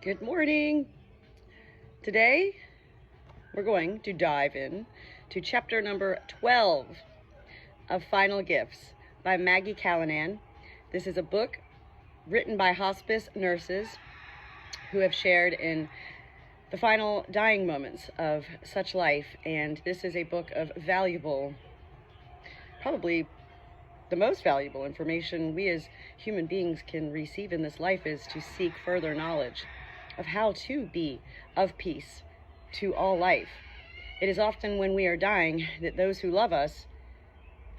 Good morning. Today we're going to dive in to chapter number 12 of Final Gifts by Maggie Callanan. This is a book written by hospice nurses who have shared in the final dying moments of such life, and this is a book of valuable, probably the most valuable information we as human beings can receive in this life is to seek further knowledge of how to be of peace to all life. It is often when we are dying that those who love us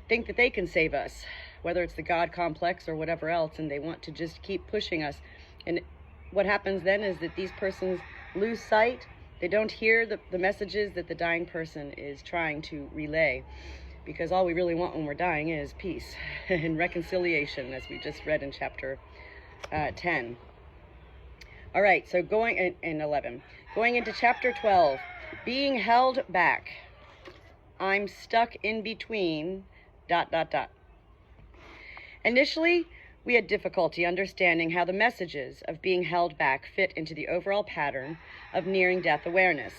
think that they can save us, whether it's the God complex or whatever else, and they want to just keep pushing us. And what happens then is that these persons lose sight. They don't hear the messages that the dying person is trying to relay, because all we really want when we're dying is peace and reconciliation, as we just read in chapter 10. All right, so going in 11, going into chapter 12, being held back. I'm stuck in between ... Initially, we had difficulty understanding how the messages of being held back fit into the overall pattern of nearing death awareness.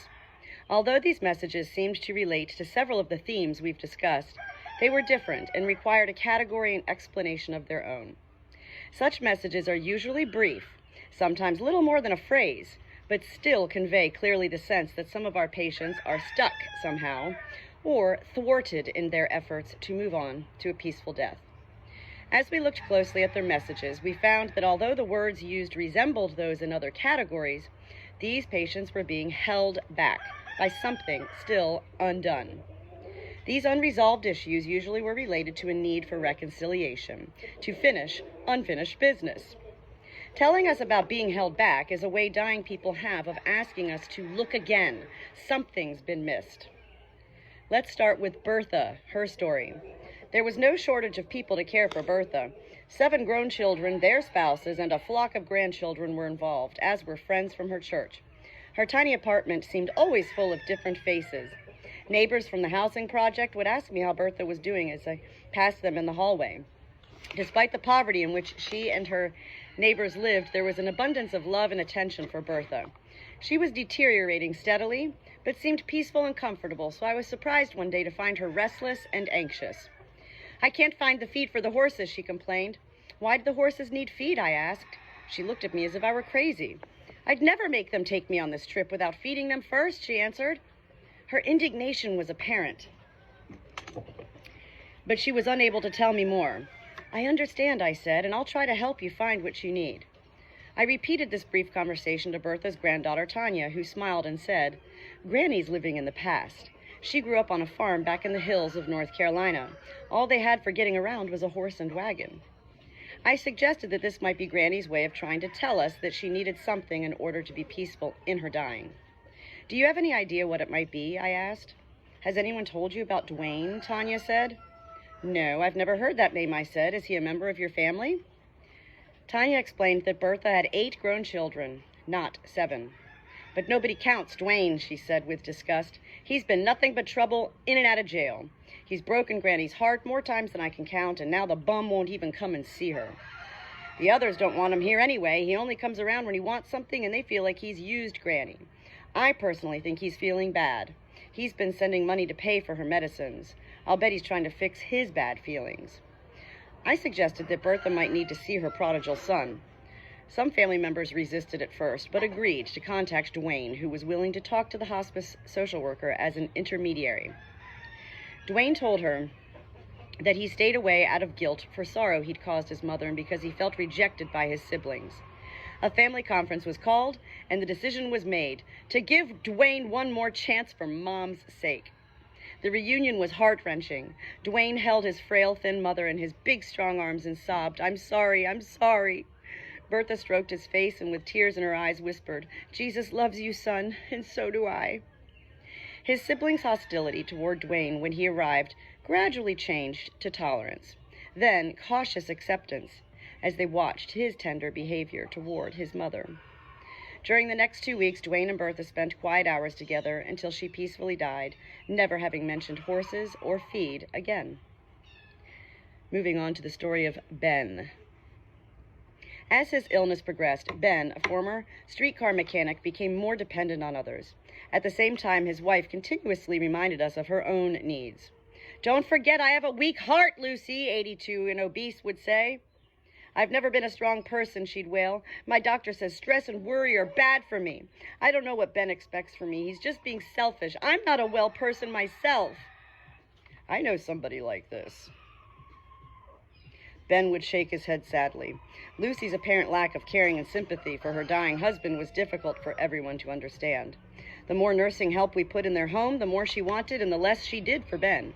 Although these messages seemed to relate to several of the themes we've discussed, they were different and required a category and explanation of their own. Such messages are usually brief, sometimes little more than a phrase, but still convey clearly the sense that some of our patients are stuck somehow or thwarted in their efforts to move on to a peaceful death. As we looked closely at their messages, we found that although the words used resembled those in other categories, these patients were being held back by something still undone. These unresolved issues usually were related to a need for reconciliation, to finish unfinished business. Telling us about being held back is a way dying people have of asking us to look again. Something's been missed. Let's start with Bertha, her story. There was no shortage of people to care for Bertha. 7 grown children, their spouses, and a flock of grandchildren were involved, as were friends from her church. Her tiny apartment seemed always full of different faces. Neighbors from the housing project would ask me how Bertha was doing as I passed them in the hallway. Despite the poverty in which she and her neighbors lived, there was an abundance of love and attention for Bertha. She was deteriorating steadily, but seemed peaceful and comfortable, so I was surprised one day to find her restless and anxious. "I can't find the feed for the horses," she complained. "Why do the horses need feed?" I asked. She looked at me as if I were crazy. "I'd never make them take me on this trip without feeding them first," she answered. Her indignation was apparent, but she was unable to tell me more. "I understand," I said, "and I'll try to help you find what you need." I repeated this brief conversation to Bertha's granddaughter, Tanya, who smiled and said, "Granny's living in the past. She grew up on a farm back in the hills of North Carolina. All they had for getting around was a horse and wagon." I suggested that this might be Granny's way of trying to tell us that she needed something in order to be peaceful in her dying. "Do you have any idea what it might be?" I asked. "Has anyone told you about Dwayne?" Tanya said. "No, I've never heard that name," I said. "Is he a member of your family?" Tanya explained that Bertha had 8 grown children, not 7. "But nobody counts Dwayne," she said with disgust. "He's been nothing but trouble in and out of jail. He's broken Granny's heart more times than I can count, and now the bum won't even come and see her. The others don't want him here anyway. He only comes around when he wants something, and they feel like he's used Granny. I personally think he's feeling bad. He's been sending money to pay for her medicines. I'll bet he's trying to fix his bad feelings." I suggested that Bertha might need to see her prodigal son. Some family members resisted at first, but agreed to contact Dwayne, who was willing to talk to the hospice social worker as an intermediary. Dwayne told her that he stayed away out of guilt for sorrow he'd caused his mother and because he felt rejected by his siblings. A family conference was called, and the decision was made to give Dwayne one more chance for Mom's sake. The reunion was heart-wrenching. Dwayne held his frail, thin mother in his big, strong arms and sobbed, "I'm sorry, I'm sorry." Bertha stroked his face and with tears in her eyes whispered, "Jesus loves you, son, and so do I." His siblings' hostility toward Dwayne when he arrived gradually changed to tolerance, then cautious acceptance, as they watched his tender behavior toward his mother. During the next 2 weeks, Dwayne and Bertha spent quiet hours together until she peacefully died, never having mentioned horses or feed again. Moving on to the story of Ben. As his illness progressed, Ben, a former streetcar mechanic, became more dependent on others. At the same time, his wife continuously reminded us of her own needs. "Don't forget I have a weak heart, Lucy," 82 and obese would say. "I've never been a strong person," she'd wail. "My doctor says stress and worry are bad for me. I don't know what Ben expects from me. He's just being selfish. I'm not a well person myself." "I know somebody like this." Ben would shake his head sadly. Lucy's apparent lack of caring and sympathy for her dying husband was difficult for everyone to understand. The more nursing help we put in their home, the more she wanted and the less she did for Ben.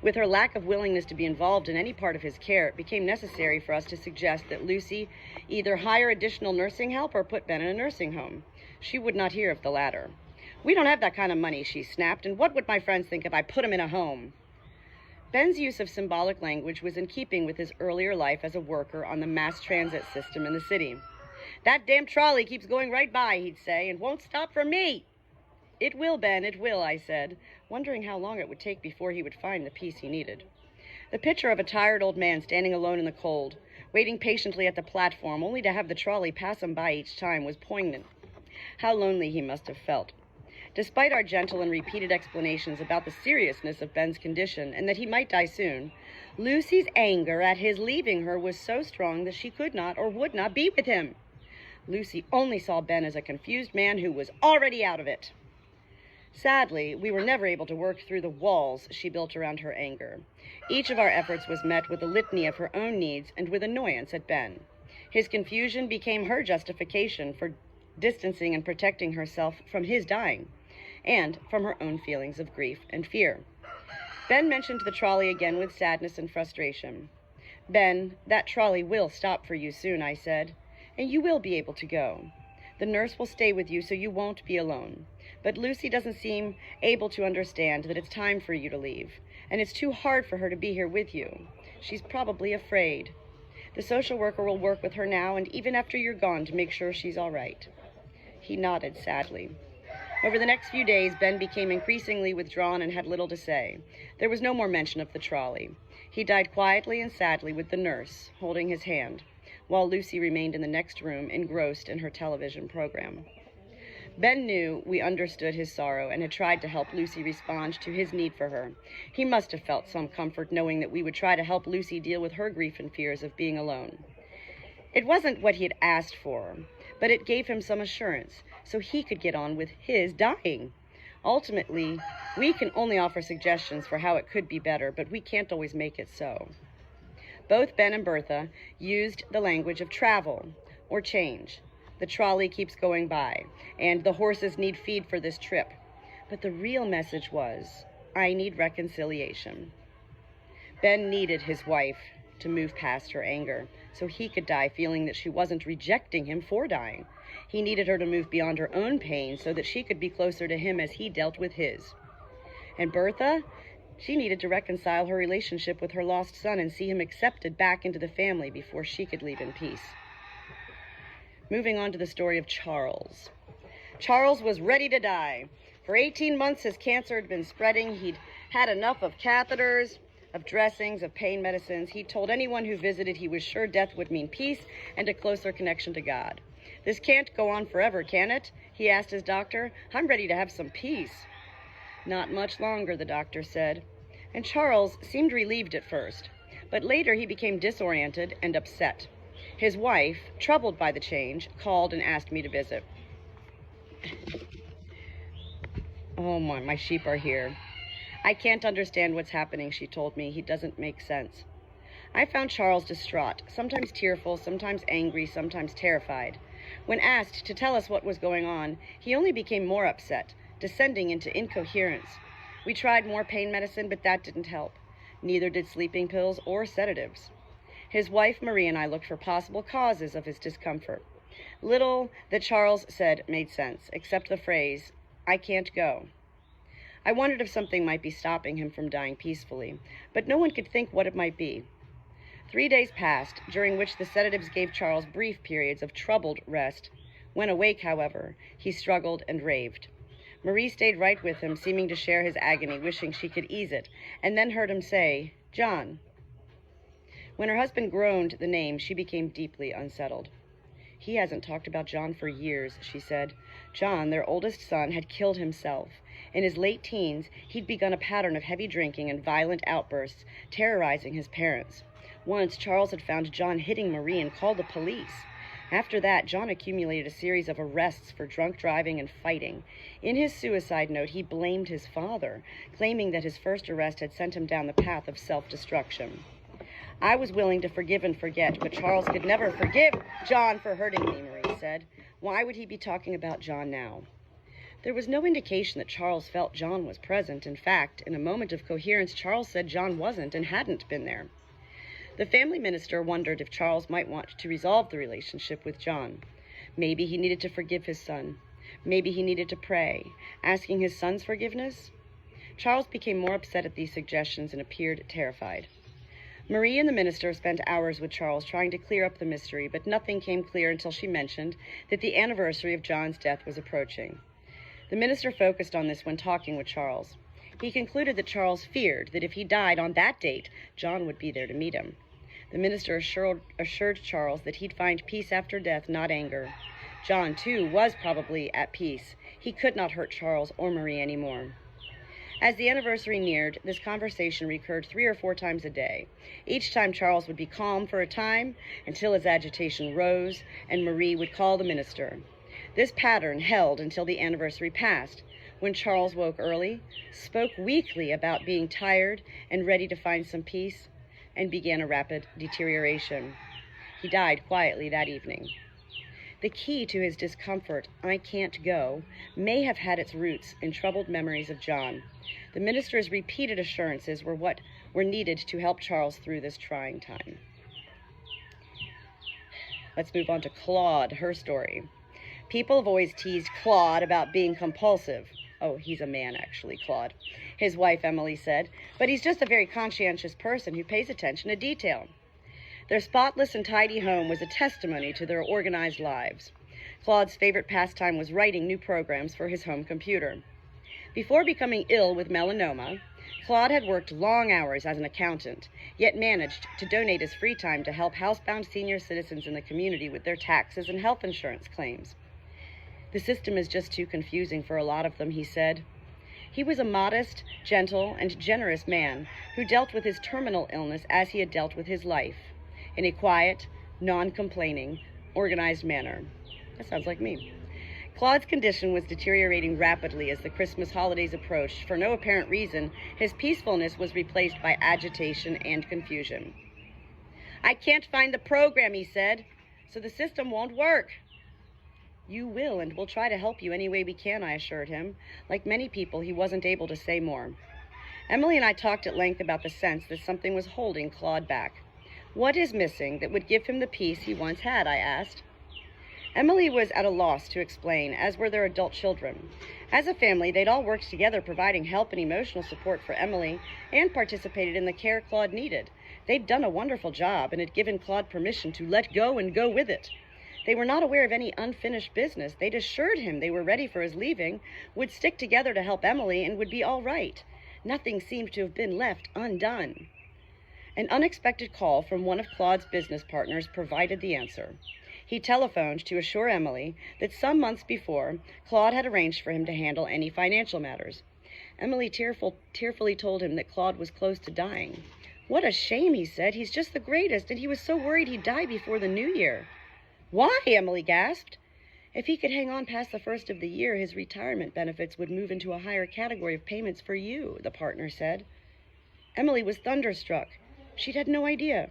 With her lack of willingness to be involved in any part of his care, it became necessary for us to suggest that Lucy either hire additional nursing help or put Ben in a nursing home. She would not hear of the latter. "We don't have that kind of money," she snapped, "and what would my friends think if I put him in a home?" Ben's use of symbolic language was in keeping with his earlier life as a worker on the mass transit system in the city. "That damn trolley keeps going right by," he'd say, "and won't stop for me." "It will, Ben, it will," I said, wondering how long it would take before he would find the peace he needed. The picture of a tired old man standing alone in the cold, waiting patiently at the platform only to have the trolley pass him by each time, was poignant. How lonely he must have felt. Despite our gentle and repeated explanations about the seriousness of Ben's condition and that he might die soon, Lucy's anger at his leaving her was so strong that she could not or would not be with him. Lucy only saw Ben as a confused man who was already out of it. Sadly, we were never able to work through the walls she built around her anger. Each of our efforts was met with a litany of her own needs and with annoyance at Ben. His confusion became her justification for distancing and protecting herself from his dying, and from her own feelings of grief and fear. Ben mentioned the trolley again with sadness and frustration. "Ben, that trolley will stop for you soon," I said, "and you will be able to go. The nurse will stay with you so you won't be alone. But Lucy doesn't seem able to understand that it's time for you to leave, and it's too hard for her to be here with you. She's probably afraid. The social worker will work with her now and even after you're gone to make sure she's all right." He nodded sadly. Over the next few days, Ben became increasingly withdrawn and had little to say. There was no more mention of the trolley. He died quietly and sadly with the nurse holding his hand, while Lucy remained in the next room, engrossed in her television program. Ben knew we understood his sorrow and had tried to help Lucy respond to his need for her. He must have felt some comfort knowing that we would try to help Lucy deal with her grief and fears of being alone. It wasn't what he had asked for, but it gave him some assurance so he could get on with his dying. Ultimately, we can only offer suggestions for how it could be better, but we can't always make it so. Both Ben and Bertha used the language of travel or change. The trolley keeps going by, and the horses need feed for this trip. But the real message was, I need reconciliation. Ben needed his wife to move past her anger, so he could die feeling that she wasn't rejecting him for dying. He needed her to move beyond her own pain so that she could be closer to him as he dealt with his. And Bertha, she needed to reconcile her relationship with her lost son and see him accepted back into the family before she could leave in peace. Moving on to the story of Charles. Charles was ready to die. For 18 months, his cancer had been spreading. He'd had enough of catheters, of dressings, of pain medicines. He told anyone who visited he was sure death would mean peace and a closer connection to God. "This can't go on forever, can it?" he asked his doctor. "I'm ready to have some peace." "Not much longer," the doctor said. And Charles seemed relieved at first, but later he became disoriented and upset. His wife, troubled by the change, called and asked me to visit. "Oh my sheep are here. I can't understand what's happening," she told me. "He doesn't make sense." I found Charles distraught, sometimes tearful, sometimes angry, sometimes terrified. When asked to tell us what was going on, he only became more upset, descending into incoherence. We tried more pain medicine, but that didn't help. Neither did sleeping pills or sedatives. His wife, Marie, and I looked for possible causes of his discomfort. Little that Charles said made sense, except the phrase, "I can't go." I wondered if something might be stopping him from dying peacefully, but no one could think what it might be. 3 days passed, during which the sedatives gave Charles brief periods of troubled rest. When awake, however, he struggled and raved. Marie stayed right with him, seeming to share his agony, wishing she could ease it, and then heard him say, "John." When her husband groaned the name, she became deeply unsettled. He hasn't talked about John for years, she said. John, their oldest son, had killed himself. In his late teens, he'd begun a pattern of heavy drinking and violent outbursts, terrorizing his parents. Once, Charles had found John hitting Marie and called the police. After that, John accumulated a series of arrests for drunk driving and fighting. In his suicide note, he blamed his father, claiming that his first arrest had sent him down the path of self-destruction. I was willing to forgive and forget, but Charles could never forgive John for hurting me, Marie said. Why would he be talking about John now? There was no indication that Charles felt John was present. In fact, in a moment of coherence, Charles said John wasn't and hadn't been there. The family minister wondered if Charles might want to resolve the relationship with John. Maybe he needed to forgive his son. Maybe he needed to pray, asking his son's forgiveness. Charles became more upset at these suggestions and appeared terrified. Marie and the minister spent hours with Charles trying to clear up the mystery, but nothing came clear until she mentioned that the anniversary of John's death was approaching. The minister focused on this when talking with Charles. He concluded that Charles feared that if he died on that date, John would be there to meet him. The minister assured Charles that he'd find peace after death, not anger. John, too, was probably at peace. He could not hurt Charles or Marie anymore. As the anniversary neared, this conversation recurred 3 or 4 times a day. Each time Charles would be calm for a time until his agitation rose, and Marie would call the minister. This pattern held until the anniversary passed, when Charles woke early, spoke weakly about being tired and ready to find some peace, and began a rapid deterioration. He died quietly that evening. The key to his discomfort, "I can't go," may have had its roots in troubled memories of John. The minister's repeated assurances were what were needed to help Charles through this trying time. Let's move on to Claude, her story. People have always teased Claude about being compulsive. Oh, he's a man, actually, Claude, his wife Emily said, but he's just a very conscientious person who pays attention to detail. Their spotless and tidy home was a testimony to their organized lives. Claude's favorite pastime was writing new programs for his home computer. Before becoming ill with melanoma, Claude had worked long hours as an accountant, yet managed to donate his free time to help housebound senior citizens in the community with their taxes and health insurance claims. "The system is just too confusing for a lot of them," he said. He was a modest, gentle, and generous man who dealt with his terminal illness as he had dealt with his life, in a quiet, non-complaining, organized manner. That sounds like me. Claude's condition was deteriorating rapidly as the Christmas holidays approached. For no apparent reason, his peacefulness was replaced by agitation and confusion. "I can't find the program," he said, "so the system won't work." "You will, and we'll try to help you any way we can," I assured him. Like many people, he wasn't able to say more. Emily and I talked at length about the sense that something was holding Claude back. "What is missing that would give him the peace he once had?" I asked. Emily was at a loss to explain, as were their adult children. As a family, they'd all worked together providing help and emotional support for Emily and participated in the care Claude needed. They'd done a wonderful job and had given Claude permission to let go and go with it. They were not aware of any unfinished business. They'd assured him they were ready for his leaving, would stick together to help Emily, and would be all right. Nothing seemed to have been left undone. An unexpected call from one of Claude's business partners provided the answer. He telephoned to assure Emily that some months before, Claude had arranged for him to handle any financial matters. Emily tearfully told him that Claude was close to dying. "What a shame," he said. "He's just the greatest, and he was so worried he'd die before the new year." "Why?" Emily gasped. "If he could hang on past the first of the year, his retirement benefits would move into a higher category of payments for you," the partner said. Emily was thunderstruck. She'd had no idea.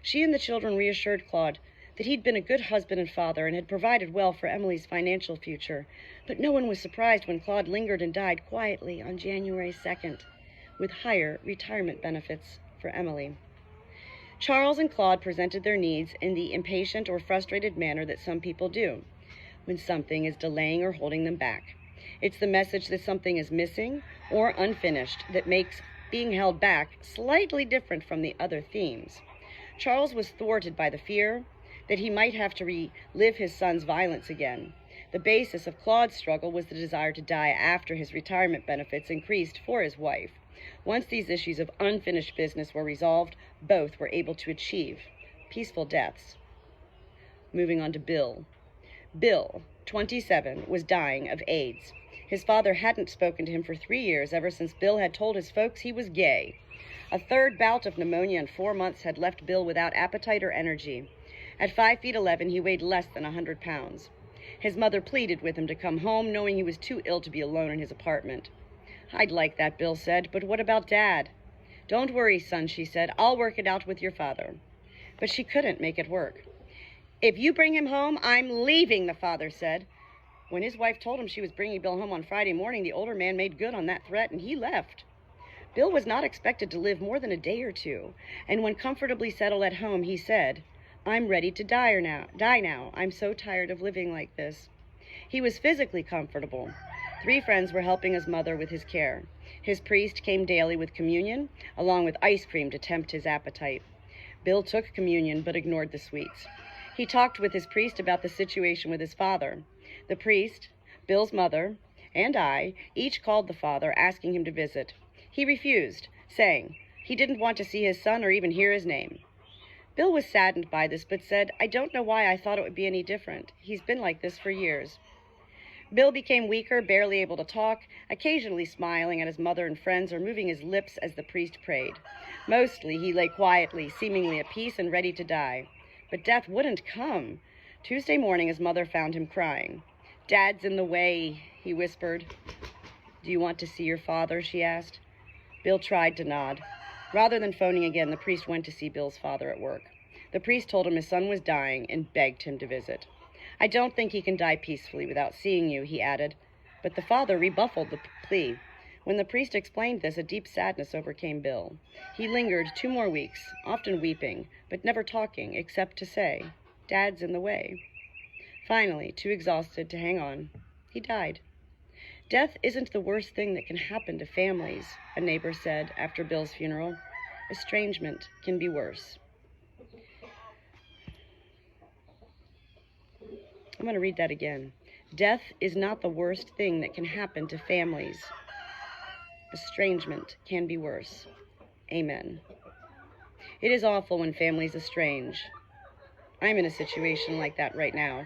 She and the children reassured Claude that he'd been a good husband and father and had provided well for Emily's financial future. But no one was surprised when Claude lingered and died quietly on January 2nd, with higher retirement benefits for Emily. Charles and Claude presented their needs in the impatient or frustrated manner that some people do when something is delaying or holding them back. It's the message that something is missing or unfinished that makes being held back slightly different from the other themes. Charles was thwarted by the fear that he might have to relive his son's violence again. The basis of Claude's struggle was the desire to die after his retirement benefits increased for his wife. Once these issues of unfinished business were resolved, both were able to achieve peaceful deaths. Moving on to Bill. Bill, 27, was dying of AIDS. His father hadn't spoken to him for 3 years, ever since Bill had told his folks he was gay. A third bout of pneumonia in 4 months had left Bill without appetite or energy. At 5 feet 11, he weighed less than 100 pounds. His mother pleaded with him to come home, knowing he was too ill to be alone in his apartment. "I'd like that," Bill said, "but what about Dad?" "Don't worry, son," she said. "I'll work it out with your father." But she couldn't make it work. "If you bring him home, I'm leaving," the father said. When his wife told him she was bringing Bill home on Friday morning, the older man made good on that threat, and he left. Bill was not expected to live more than a day or two, and when comfortably settled at home, he said, "I'm ready to die now. I'm so tired of living like this." He was physically comfortable. 3 friends were helping his mother with his care. His priest came daily with communion, along with ice cream to tempt his appetite. Bill took communion but ignored the sweets. He talked with his priest about the situation with his father. The priest, Bill's mother, and I each called the father, asking him to visit. He refused, saying he didn't want to see his son or even hear his name. Bill was saddened by this, but said, "I don't know why I thought it would be any different. He's been like this for years." Bill became weaker, barely able to talk, occasionally smiling at his mother and friends or moving his lips as the priest prayed. Mostly he lay quietly, seemingly at peace and ready to die. But death wouldn't come. Tuesday morning his mother found him crying. "Dad's in the way," he whispered. "Do you want to see your father?" she asked. Bill tried to nod. Rather than phoning again, the priest went to see Bill's father at work. The priest told him his son was dying and begged him to visit. "I don't think he can die peacefully without seeing you," he added. But the father rebuffed the plea. When the priest explained this, a deep sadness overcame Bill. He lingered 2 more weeks, often weeping, but never talking, except to say, "Dad's in the way." Finally, too exhausted to hang on, he died. "Death isn't the worst thing that can happen to families," a neighbor said after Bill's funeral. "Estrangement can be worse." I'm going to read that again. Death is not the worst thing that can happen to families. Estrangement can be worse. Amen. It is awful when families estrange. I'm in a situation like that right now.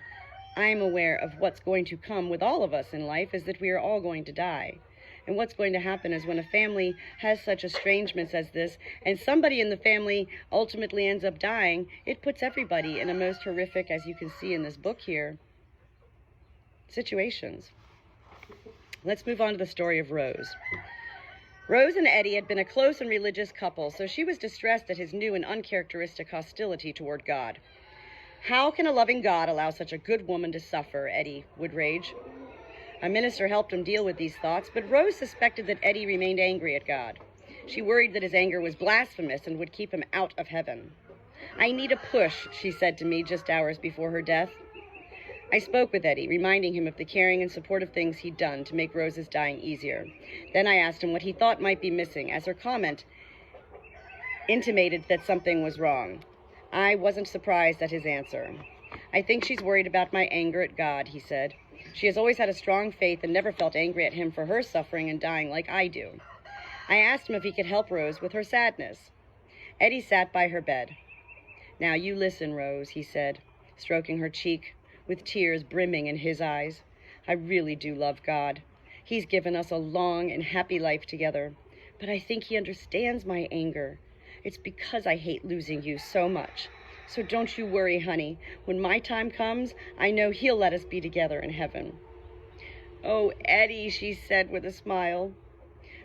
I am aware of what's going to come with all of us in life is that we are all going to die. And what's going to happen is when a family has such estrangements as this, and somebody in the family ultimately ends up dying, it puts everybody in a most horrific, as you can see in this book here, situations. Let's move on to the story of Rose. Rose and Eddie had been a close and religious couple, so she was distressed at his new and uncharacteristic hostility toward God. "How can a loving God allow such a good woman to suffer?" Eddie would rage. A minister helped him deal with these thoughts, but Rose suspected that Eddie remained angry at God. She worried that his anger was blasphemous and would keep him out of heaven. "I need a push," she said to me just hours before her death. I spoke with Eddie, reminding him of the caring and supportive things he'd done to make Rose's dying easier. Then I asked him what he thought might be missing, as her comment intimated that something was wrong. I wasn't surprised at his answer. "I think she's worried about my anger at God," he said. "She has always had a strong faith and never felt angry at him for her suffering and dying like I do." I asked him if he could help Rose with her sadness. Eddie sat by her bed. "Now you listen, Rose," he said, stroking her cheek, with tears brimming in his eyes. "I really do love God. He's given us a long and happy life together. But I think he understands my anger. It's because I hate losing you so much. So don't you worry, honey. When my time comes, I know he'll let us be together in heaven." "Oh, Eddie," she said with a smile.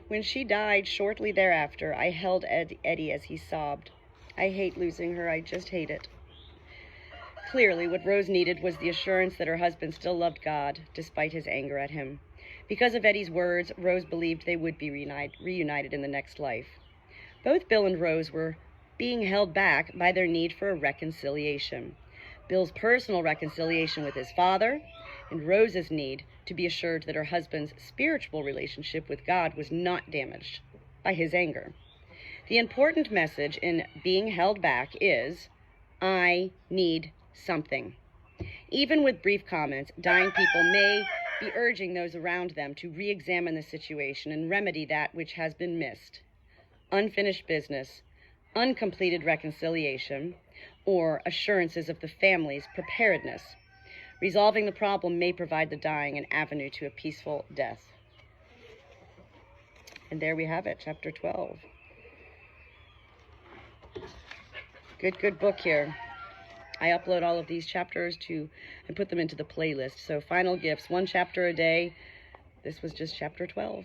When she died shortly thereafter, I held Eddie as he sobbed. "I hate losing her. I just hate it." Clearly, what Rose needed was the assurance that her husband still loved God, despite his anger at him. Because of Eddie's words, Rose believed they would be reunited in the next life. Both Bill and Rose were being held back by their need for a reconciliation. Bill's personal reconciliation with his father, and Rose's need to be assured that her husband's spiritual relationship with God was not damaged by his anger. The important message in being held back is, I need something. Even with brief comments, dying people may be urging those around them to re-examine the situation and remedy that which has been missed. Unfinished business, uncompleted reconciliation, or assurances of the family's preparedness. Resolving the problem may provide the dying an avenue to a peaceful death. And there we have it, chapter 12. Good book here. I upload all of these chapters and put them into the playlist. So Final Gifts, 1 chapter a day. This was just chapter 12.